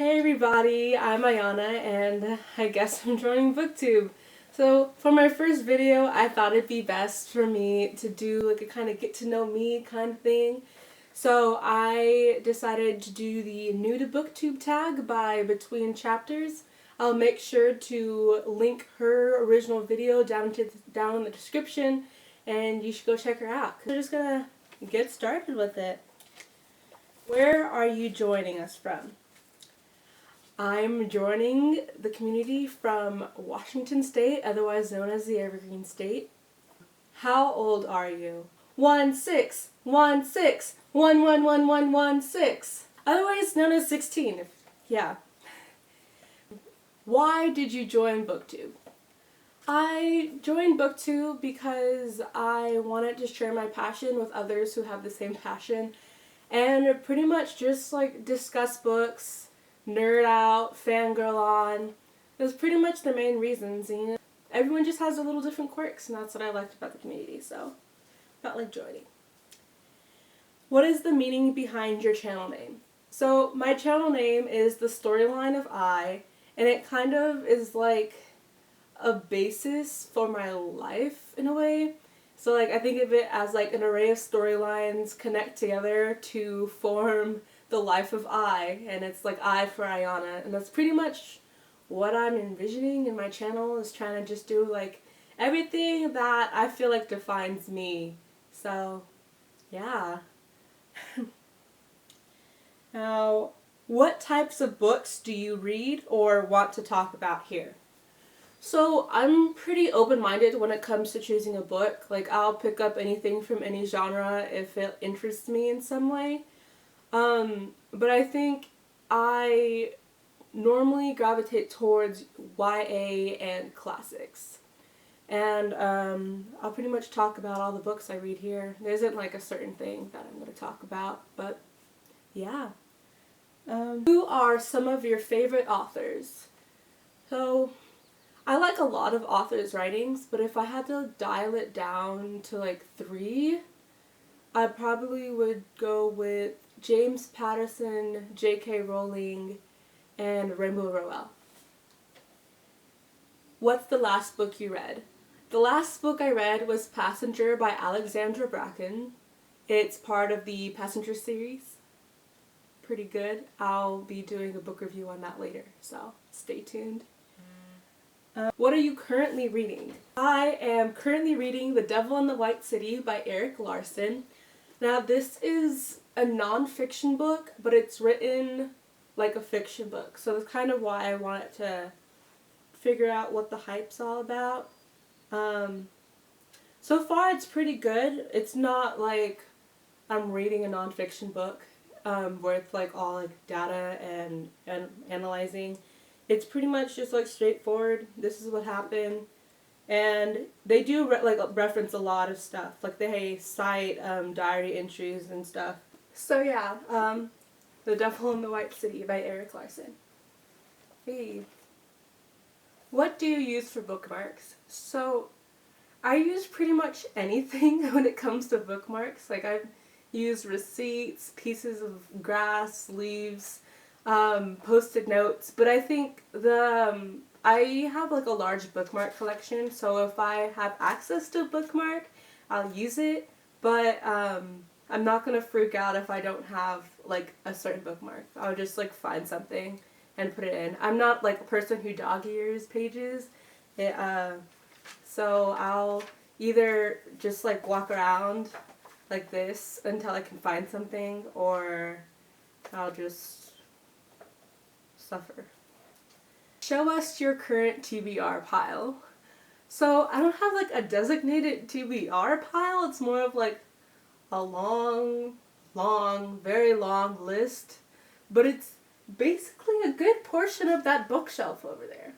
Hey everybody, I'm Ayana and I guess I'm joining Booktube. So for my first video, I thought it'd be best for me to do like a kind of get to know me kind of thing. So I decided to do the new to Booktube tag by Between Chapters. I'll make sure to link her original video down in the description and you should go check her out. We're just gonna get started with it. Where are you joining us from? I'm joining the community from Washington State, otherwise known as the Evergreen State. How old are you? 1-6-1-6-1-1-1-1-1-6. Otherwise known as 16. Yeah. Why did you join Booktube? I joined Booktube because I wanted to share my passion with others who have the same passion and pretty much just like discuss books, nerd out, fangirl on. Those pretty much the main reasons. And, you know, everyone just has their little different quirks, and that's what I liked about the community, so felt like joining. What is the meaning behind your channel name? So my channel name is The Storyline of I, and it kind of is like a basis for my life in a way. So like I think of it as like an array of storylines connect together to form the life of I, and it's like I for Ayana, and that's pretty much what I'm envisioning in my channel, is trying to just do like everything that I feel like defines me. So yeah. Now, what types of books do you read or want to talk about here? So I'm pretty open-minded when it comes to choosing a book. Like I'll pick up anything from any genre if it interests me in some way. But I think I normally gravitate towards YA and classics. And I'll pretty much talk about all the books I read here. There isn't like a certain thing that I'm going to talk about, but yeah. Who are some of your favorite authors? So I like a lot of authors' writings, but if I had to dial it down to like 3, I probably would go with James Patterson, J.K. Rowling, and Rainbow Rowell. What's the last book you read? The last book I read was Passenger by Alexandra Bracken. It's part of the Passenger series. Pretty good. I'll be doing a book review on that later, so stay tuned. What are you currently reading? I am currently reading The Devil in the White City by Erik Larson. Now this is a non-fiction book, but it's written like a fiction book, so that's kind of why I wanted to figure out what the hype's all about. So far it's pretty good. It's not like I'm reading a non-fiction book where it's like all like data and analyzing. It's pretty much just like straightforward. This is what happened. And they do reference a lot of stuff. Like they cite diary entries and stuff. So yeah, The Devil in the White City by Erik Larson. Hey. What do you use for bookmarks? So I use pretty much anything when it comes to bookmarks. Like I've used receipts, pieces of grass, leaves, post-it notes, but I think I have like a large bookmark collection, so if I have access to a bookmark, I'll use it, but I'm not gonna freak out if I don't have like a certain bookmark. I'll just like find something and put it in. I'm not like a person who dog ears pages, so I'll either just like walk around like this until I can find something, or I'll just suffer. Show us your current TBR pile. So I don't have like a designated TBR pile, it's more of like a long, very long list, but it's basically a good portion of that bookshelf over there.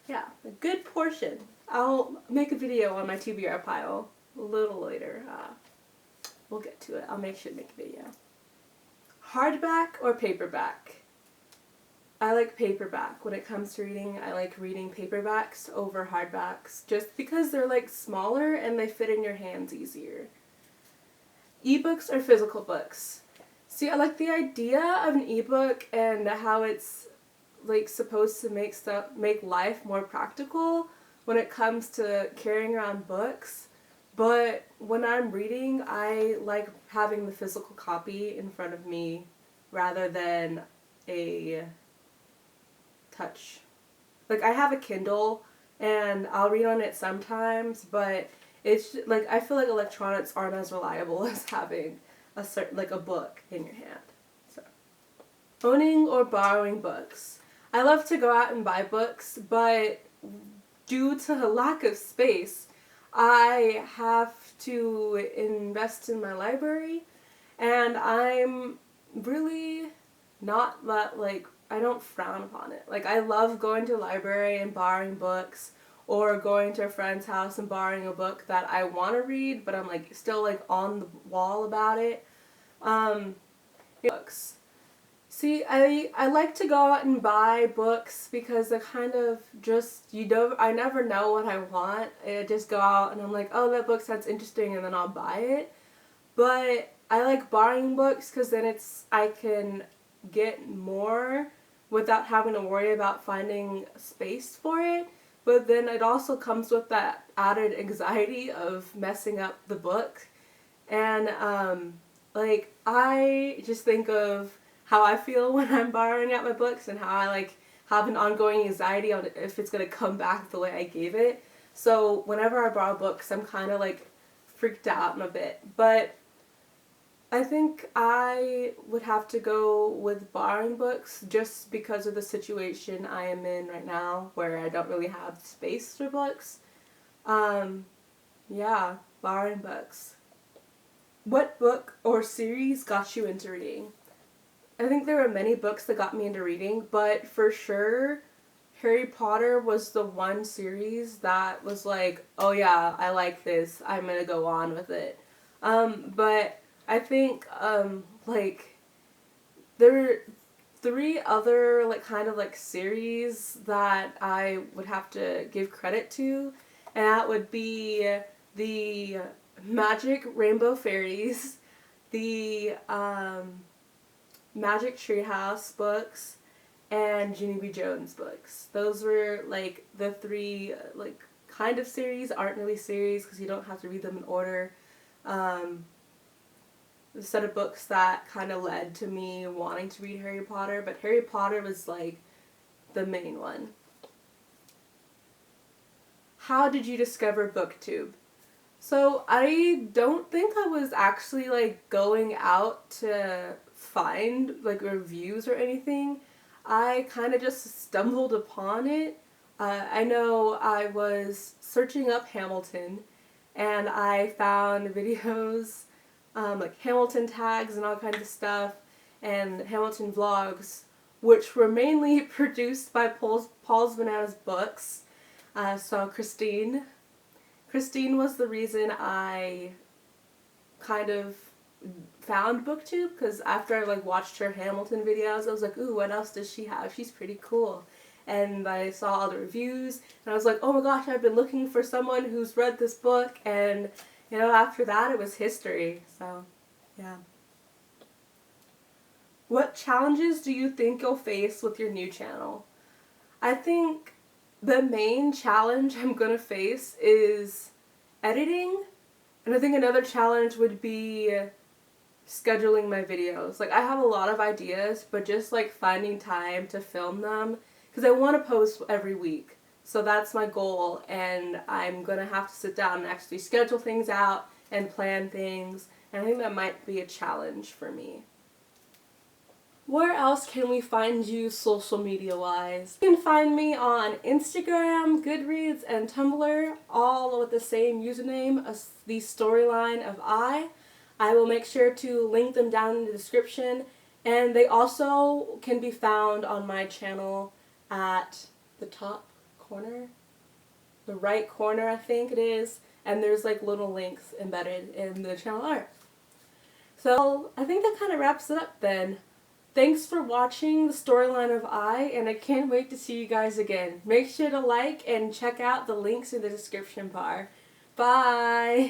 Yeah, a good portion. I'll make a video on my TBR pile a little later. We'll get to it. I'll make sure to make a video. Hardback or paperback? I like paperback. When it comes to reading, I like reading paperbacks over hardbacks just because they're like smaller and they fit in your hands easier. Ebooks or physical books? See, I like the idea of an ebook and how it's like supposed to make life more practical when it comes to carrying around books. But when I'm reading, I like having the physical copy in front of me rather than a touch. Like, I have a Kindle and I'll read on it sometimes, but it's like I feel like electronics aren't as reliable as having a certain, like, a book in your hand. So, owning or borrowing books. I love to go out and buy books, but due to a lack of space, I have to invest in my library, and I'm really not that, like, I don't frown upon it. Like, I love going to the library and borrowing books, or going to a friend's house and borrowing a book that I want to read, but I'm like still like on the wall about it. Books. See, I like to go out and buy books because I kind of just, I never know what I want. I just go out and I'm like, oh, that book sounds interesting, and then I'll buy it. But I like borrowing books because then I can get more without having to worry about finding space for it. But then it also comes with that added anxiety of messing up the book. And, like, I just think of how I feel when I'm borrowing out my books and how I, like, have an ongoing anxiety on if it's going to come back the way I gave it. So whenever I borrow books, I'm kind of, like, freaked out in a bit. But I think I would have to go with borrowing books just because of the situation I am in right now where I don't really have space for books. Yeah, borrowing books. What book or series got you into reading? I think there were many books that got me into reading, but for sure, Harry Potter was the one series that was like, oh yeah, I like this, I'm gonna go on with it. But I think, like, there were 3 other, like, kind of, like, series that I would have to give credit to, and that would be the Magic Rainbow Fairies, the, Magic Treehouse books, and Ginny B. Jones books. Those were, like, the 3, like, kind of series, aren't really series, because you don't have to read them in order. The set of books that kind of led to me wanting to read Harry Potter, but Harry Potter was like the main one. How did you discover Booktube? So I don't think I was actually like going out to find like reviews or anything. I kind of just stumbled upon it. I know I was searching up Hamilton and I found videos like Hamilton tags and all kinds of stuff, and Hamilton vlogs, which were mainly produced by Paul's Bananas Books. So Christine was the reason I kind of found Booktube, because after I like watched her Hamilton videos, I was like, ooh, what else does she have? She's pretty cool. And I saw all the reviews, and I was like, oh my gosh, I've been looking for someone who's read this book, and you know, after that, it was history. So, yeah. What challenges do you think you'll face with your new channel? I think the main challenge I'm going to face is editing. And I think another challenge would be scheduling my videos. Like, I have a lot of ideas, but just, like, finding time to film them. Because I want to post every week. So that's my goal, and I'm going to have to sit down and actually schedule things out and plan things, and I think that might be a challenge for me. Where else can we find you social media wise? You can find me on Instagram, Goodreads, and Tumblr, all with the same username as the Storyline of I. I will make sure to link them down in the description, and they also can be found on my channel at the top corner, the right corner I think it is, and there's like little links embedded in the channel art. So I think that kind of wraps it up then. Thanks for watching the Storyline of I, and I can't wait to see you guys again. Make sure to like and check out the links in the description bar. Bye!